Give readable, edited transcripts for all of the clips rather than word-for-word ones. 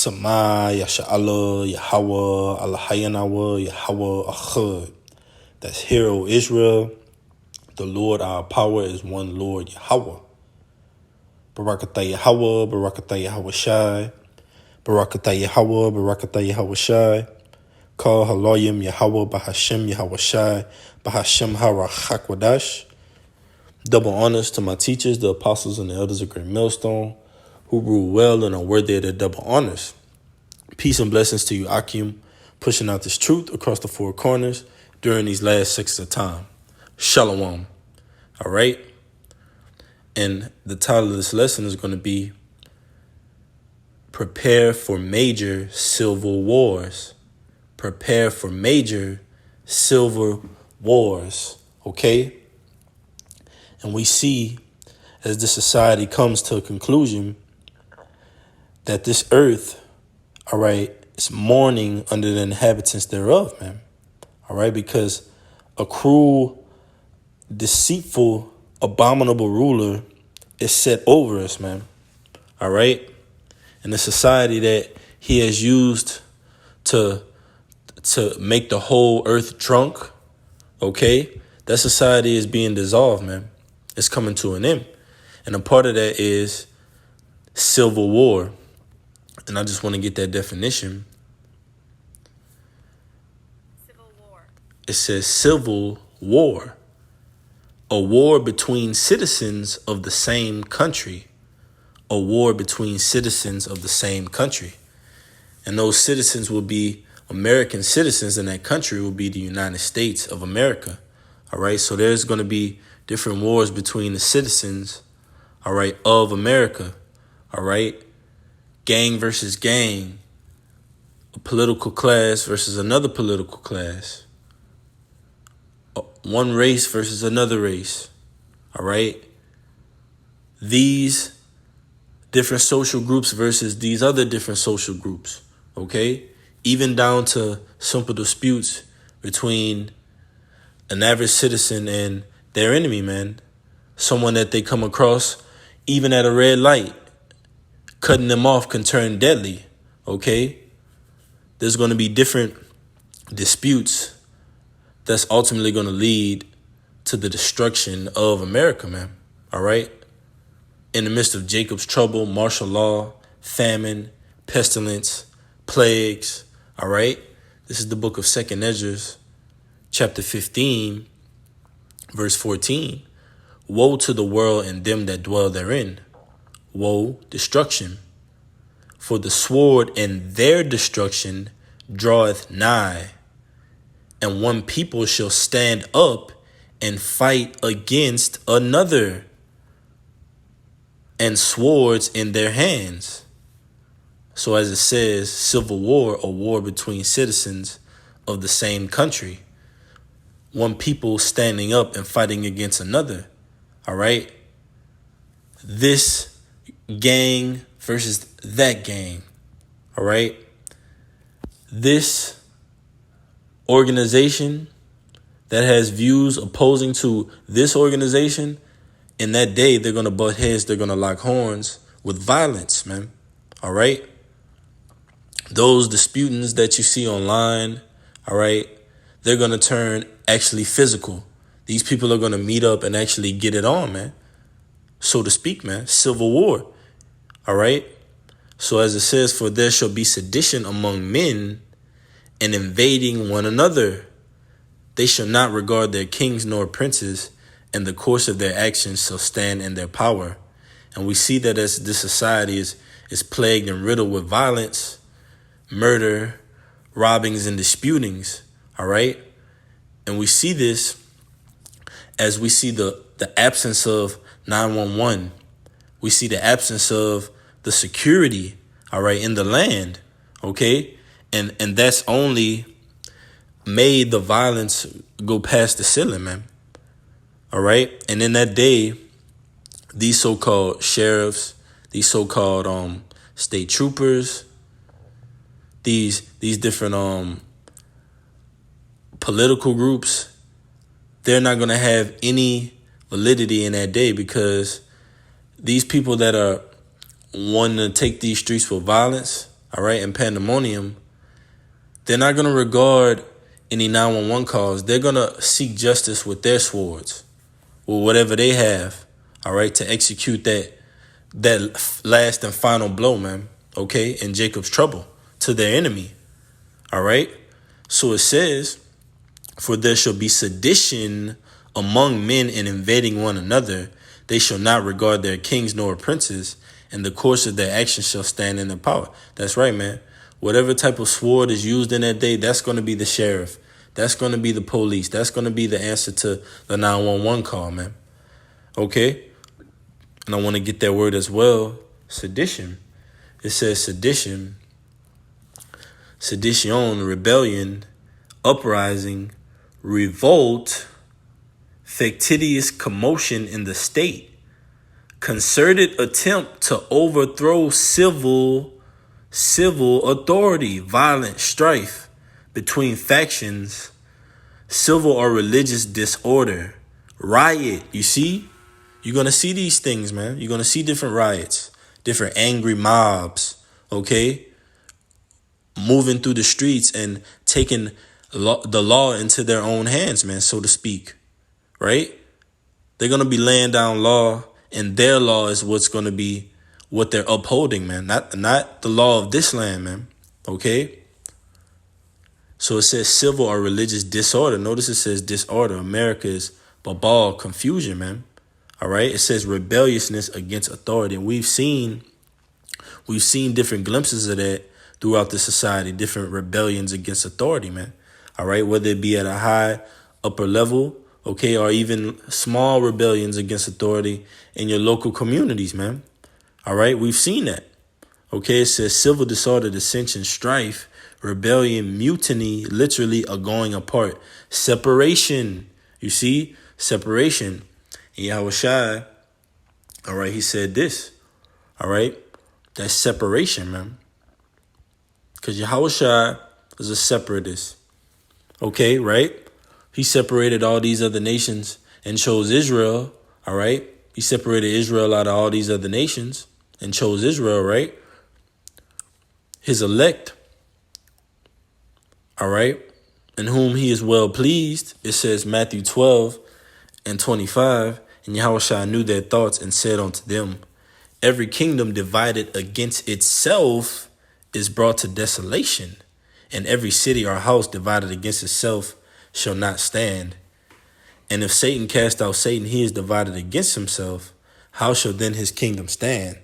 Sama, Yasha'Allah, Yahweh, Allahayanawa, Yahweh, Achad. That's Hear, O Israel. The Lord our power is one Lord, Yahweh. Barakatah Yahweh, Barakatah Yahweh Shai. Barakatah Yahweh, Barakatah Yahweh Shai. Call Haloyim Yahweh, Bahashem Yahweh Shai, Bahashem Harachakwadash. Double honors to my teachers, the apostles and the elders of Great Millstone, who rule well and are worthy of their double honors. Peace and blessings to you, Akim, pushing out this truth across the four corners during these last 6 of time. Shalom. All right? And the title of this lesson is going to be Prepare for Major Civil Wars. Prepare for major civil wars. Okay? And we see, as this society comes to a conclusion, that this earth, all right, is mourning under the inhabitants thereof, man. All right, because a cruel, deceitful, abominable ruler is set over us, man. All right? And the society that he has used to make the whole earth drunk, okay, that society is being dissolved, man. It's coming to an end. And a part of that is civil war. And I just want to get that definition. Civil war. It says civil war. A war between citizens of the same country. A war between citizens of the same country. And those citizens will be American citizens, and that country will be the United States of America. All right. So there's going to be different wars between the citizens, all right, of America. All right. Gang versus gang. A political class versus another political class. One race versus another race. All right. These different social groups versus these other different social groups. Okay. Even down to simple disputes between an average citizen and their enemy, man. Someone that they come across, even at a red light, cutting them off can turn deadly. Okay. There's going to be different disputes that's ultimately going to lead to the destruction of America, man. All right. In the midst of Jacob's trouble, martial law, famine, pestilence, plagues. All right. This is the book of 2nd Ezra, chapter 15, verse 14. Woe to the world and them that dwell therein. Woe, destruction. For the sword and their destruction draweth nigh. And one people shall stand up and fight against another, and swords in their hands. So as it says, civil war, a war between citizens of the same country. One people standing up and fighting against another. All right. This gang versus that gang. All right. This organization that has views opposing to this organization, in that day, they're going to butt heads. They're going to lock horns with violence, man. All right. Those disputants that you see online, all right, they're going to turn actually physical. These people are going to meet up and actually get it on, man. So to speak, man. Civil war. All right. So as it says, for there shall be sedition among men and invading one another. They shall not regard their kings nor princes, and the course of their actions shall stand in their power. And we see that as this society is plagued and riddled with violence, murder, robbings, and disputings. All right. And we see this as we see the absence of 911. We see the absence of the security, all right, in the land. Okay. And that's only made the violence go past the ceiling, man. All right. And in that day, these so-called sheriffs, these so-called state troopers, these different political groups, they're not going to have any validity in that day, because these people that are wanting to take these streets for violence, all right, and pandemonium, they're not going to regard any 911 calls. They're going to seek justice with their swords or whatever they have, all right, to execute that last and final blow, man, okay, in Jacob's trouble to their enemy, all right? So it says, for there shall be sedition among men and invading one another. They shall not regard their kings nor princes, and the course of their actions shall stand in their power. That's right, man. Whatever type of sword is used in that day, that's going to be the sheriff. That's going to be the police. That's going to be the answer to the 911 call, man. Okay? And I want to get that word as well, sedition. It says sedition, rebellion, uprising, revolt, factitious commotion in the state, concerted attempt to overthrow civil authority, violent strife between factions, civil or religious disorder, riot. You see? You're going to see these things, man. You're going to see different riots, different angry mobs, okay? Moving through the streets and taking the law into their own hands, man, so to speak, right? They're going to be laying down law, and their law is what's going to be what they're upholding, man. Not the law of this land, man, okay? So it says civil or religious disorder. Notice it says disorder. America is babal, confusion, man. All right. It says rebelliousness against authority. And we've seen different glimpses of that throughout the society, different rebellions against authority, man. All right. Whether it be at a high upper level, okay, or even small rebellions against authority in your local communities, man. All right. We've seen that. Okay. It says civil disorder, dissension, strife, rebellion, mutiny, literally a going apart, separation. You see, separation. And Yahushua, all right, he said this, all right, that's separation, man. Because Yahushua is a separatist, okay, right? He separated all these other nations and chose Israel, all right? He separated Israel out of all these other nations and chose Israel, right? His elect, all right, in whom he is well pleased. It says Matthew 12:25, and Yahushua knew their thoughts and said unto them, every kingdom divided against itself is brought to desolation, and every city or house divided against itself shall not stand. And if Satan cast out Satan, he is divided against himself. How shall then his kingdom stand?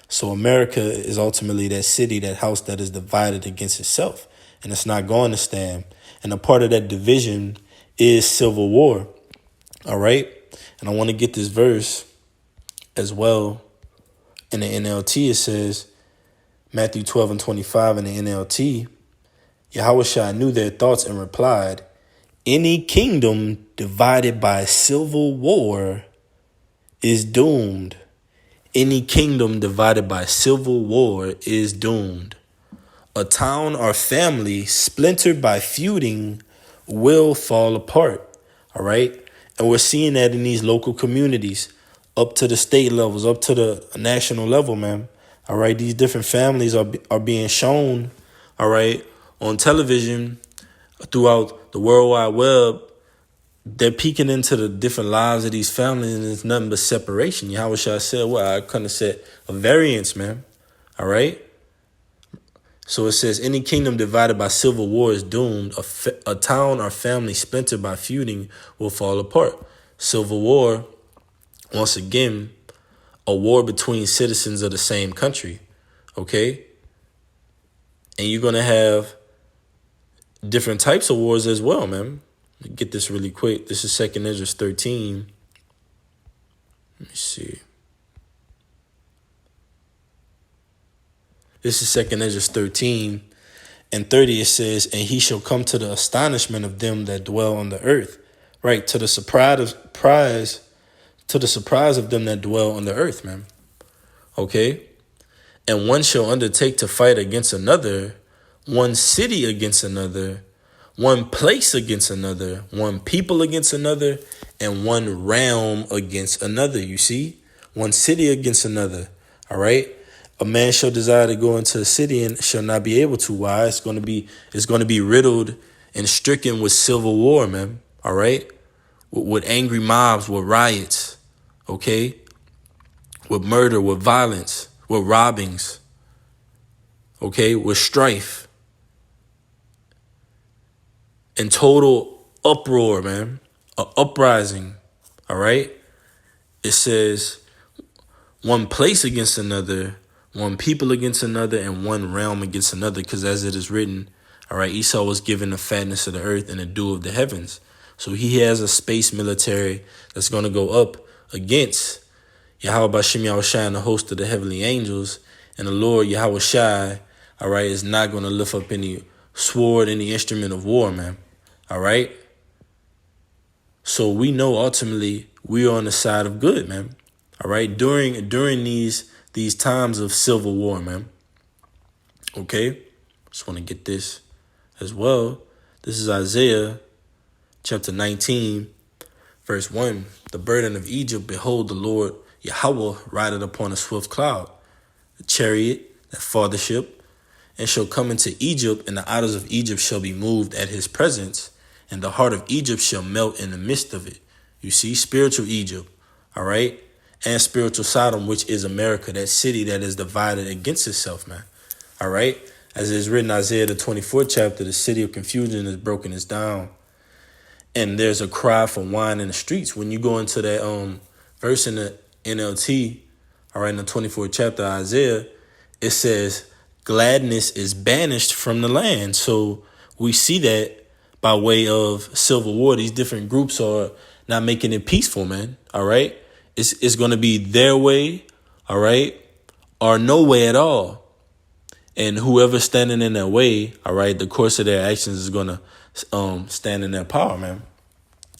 So America is ultimately that city, that house that is divided against itself, and it's not going to stand. And a part of that division is civil war. All right. And I want to get this verse as well. In the NLT, it says, Matthew 12:25 in the NLT, Yahushua knew their thoughts and replied, any kingdom divided by civil war is doomed. Any kingdom divided by civil war is doomed. A town or family splintered by feuding will fall apart. All right. And we're seeing that in these local communities, up to the state levels, up to the national level, man. All right. These different families are being shown, all right, on television throughout the World Wide Web. They're peeking into the different lives of these families, and it's nothing but separation. Yahushua said, well, I couldn't have said a variance, man. All right. So it says, any kingdom divided by civil war is doomed. A town or family splintered by feuding will fall apart. Civil war, once again, a war between citizens of the same country, okay? And you're going to have different types of wars as well, man. Let me get this really quick. This is 2 Ezra 13. Let me see. This is 2 Ezra 13 and 30. It says, and he shall come to the astonishment of them that dwell on the earth. Right, to the surprise of them that dwell on the earth, man. Okay? And one shall undertake to fight against another, one city against another, one place against another, one people against another, and one realm against another. You see? One city against another. All right? A man shall desire to go into a city and shall not be able to. Why? It's going to be riddled and stricken with civil war, man. All right, with angry mobs, with riots, okay, with murder, with violence, with robbings, okay, with strife and total uproar, man, a uprising. All right, it says one place against another, one people against another, and one realm against another. Because as it is written, all right, Esau was given the fatness of the earth and the dew of the heavens. So he has a space military that's going to go up against Yahweh Bashim Yahushai and the host of the heavenly angels. And the Lord Yahweh Shai, all right, is not going to lift up any sword, any instrument of war, man. All right. So we know ultimately we are on the side of good, man. All right. During these times of civil war, man. Okay. Just want to get this as well. This is Isaiah chapter 19, verse 1. The burden of Egypt, behold, the Lord Yahweh rideth upon a swift cloud, a chariot, that fathership, and shall come into Egypt, and the idols of Egypt shall be moved at his presence, and the heart of Egypt shall melt in the midst of it. You see, spiritual Egypt, all right, and spiritual Sodom, which is America, that city that is divided against itself, man. All right, as it is written, Isaiah the 24th chapter, the city of confusion is broken, is down, and there's a cry for wine in the streets. When you go into that verse in the NLT, all right, in the 24th chapter of Isaiah, it says, gladness is banished from the land. So we see that by way of civil war, these different groups are not making it peaceful, man. All right. It's going to be their way. All right. Or no way at all. And whoever's standing in their way, all right, the course of their actions is going to stand in their power, man.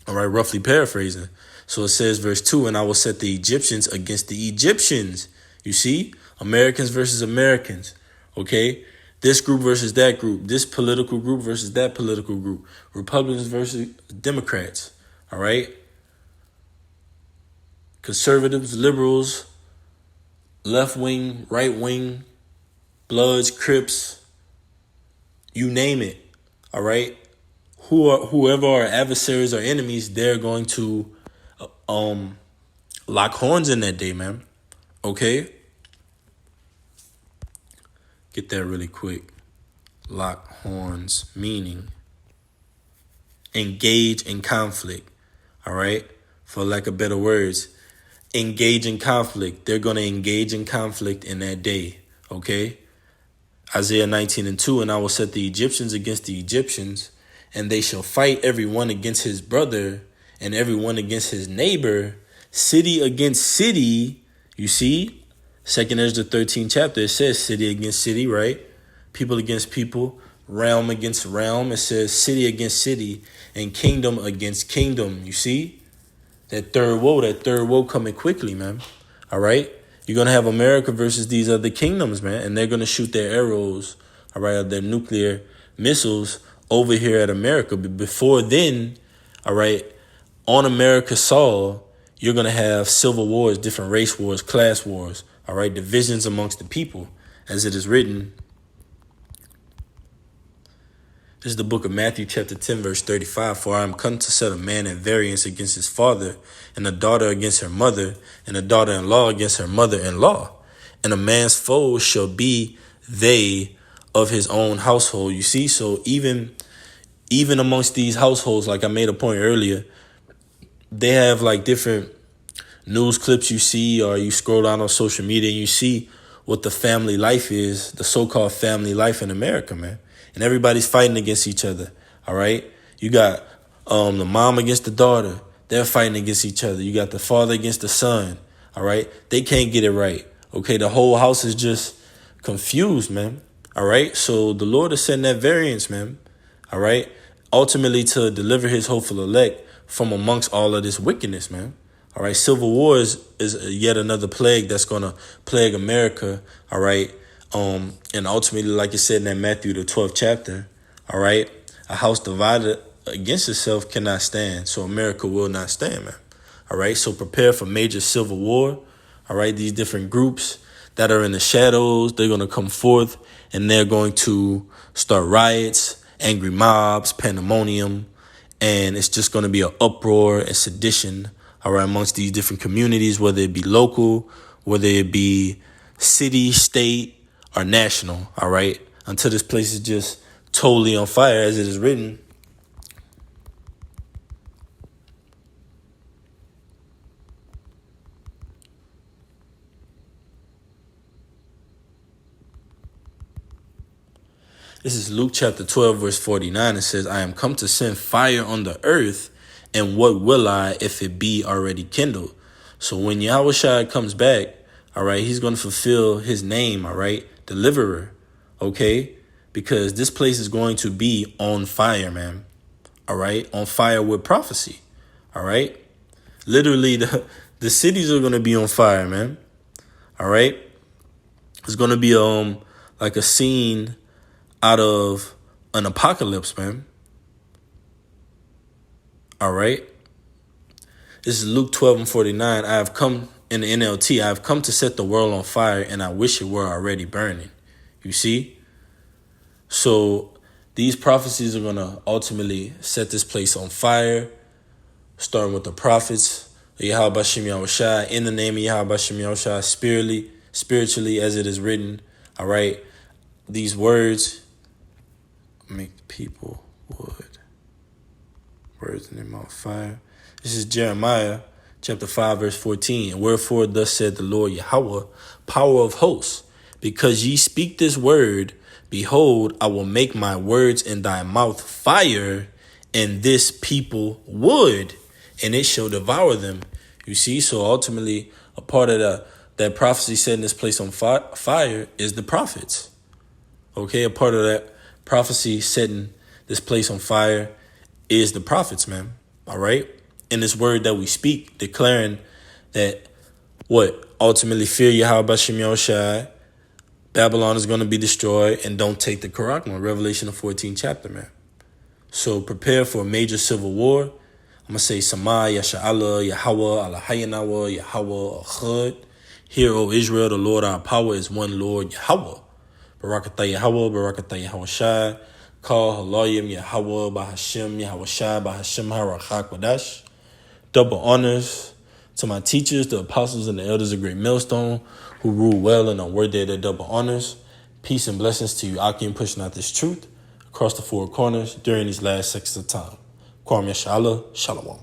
All right. Roughly paraphrasing. So it says, verse 2, and I will set the Egyptians against the Egyptians. You see, Americans versus Americans. Okay, this group versus that group, this political group versus that political group, Republicans versus Democrats, all right? Conservatives, liberals, left wing, right wing, Bloods, Crips, you name it, all right? Whoever our adversaries or enemies, they're going to lock horns in that day, man, okay? Get that really quick. Lock horns, meaning engage in conflict. All right? For lack of better words, engage in conflict. They're going to engage in conflict in that day. Okay? Isaiah 19:2, and I will set the Egyptians against the Egyptians, and they shall fight every one against his brother, and every one against his neighbor, city against city. You see? Second Ezra 13th chapter, it says city against city, right? People against people, realm against realm. It says city against city and kingdom against kingdom. You see? That third woe coming quickly, man. All right? You're going to have America versus these other kingdoms, man. And they're going to shoot their arrows, all right, their nuclear missiles over here at America. But before then, all right, on America's soil, you're going to have civil wars, different race wars, class wars, all right, divisions amongst the people, as it is written. This is the book of Matthew chapter 10, verse 35. For I am come to set a man at variance against his father, and a daughter against her mother, and a daughter-in-law against her mother-in-law. And a man's foes shall be they of his own household. You see, so even amongst these households, like I made a point earlier, they have like different news clips you see, or you scroll down on social media and you see what the family life is, the so-called family life in America, man. And everybody's fighting against each other, all right? You got the mom against the daughter. They're fighting against each other. You got the father against the son, all right? They can't get it right, okay? The whole house is just confused, man, all right? So the Lord is setting that variance, man, all right? Ultimately to deliver his hopeful elect from amongst all of this wickedness, man. All right, civil war is yet another plague that's going to plague America, all right? And ultimately, like it said in that Matthew, the 12th chapter, all right, a house divided against itself cannot stand, so America will not stand, man. All right, so prepare for major civil war, all right? These different groups, that are in the shadows, they're going to come forth and they're going to start riots, angry mobs, pandemonium, and it's just going to be an uproar and sedition, all right, amongst these different communities, whether it be local, whether it be city, state, or national, all right, until this place is just totally on fire, as it is written. This is Luke chapter 12, verse 49. It says, I am come to send fire on the earth, and what will I if it be already kindled? So when Yahushua comes back, all right, he's going to fulfill his name, all right, deliverer, okay? Because this place is going to be on fire, man, all right? On fire with prophecy, all right? Literally, the cities are going to be on fire, man, all right? It's going to be like a scene out of an apocalypse, man. All right. This is Luke 12 and 49. I have come, in the NLT, I have come to set the world on fire, and I wish it were already burning. You see? So these prophecies are going to ultimately set this place on fire, starting with the prophets, Yahweh Bashem Yahushua, in the name of Yahweh Bashem Yahushua, spiritually, as it is written. All right. These words make the people wood. Words in their mouth fire. This is Jeremiah chapter 5, verse 14. Wherefore thus said the Lord Yahweh, power of hosts, because ye speak this word, behold, I will make my words in thy mouth fire, and this people wood, and it shall devour them. You see, so ultimately, a part of that prophecy setting this place on fire is the prophets. Okay, a part of that prophecy setting this place on fire is the prophets, man. All right. And this word that we speak, declaring that ultimately fear Yahweh Bashem Yahushua, Babylon is going to be destroyed, and don't take the Karakma, Revelation the 14th chapter, man. So prepare for a major civil war. I'm going to say Sama, Yasha'Allah, Yahweh, Allah Hayanawa, Yahweh, Achad. Hear, O Israel, the Lord our power is one Lord, Yahweh. Barakatah Yahweh, Barakatah Yahushua, Call Halayim Yahweh, Bahashem, Yahushua, Bahashem Harachak Wadash. Double honors to my teachers, the apostles and the elders of Great Millstone, who rule well and are worthy of their double honors. Peace and blessings to you, Akim, pushing out this truth across the four corners during these last sections of time. Kwam Yashala, Shalom.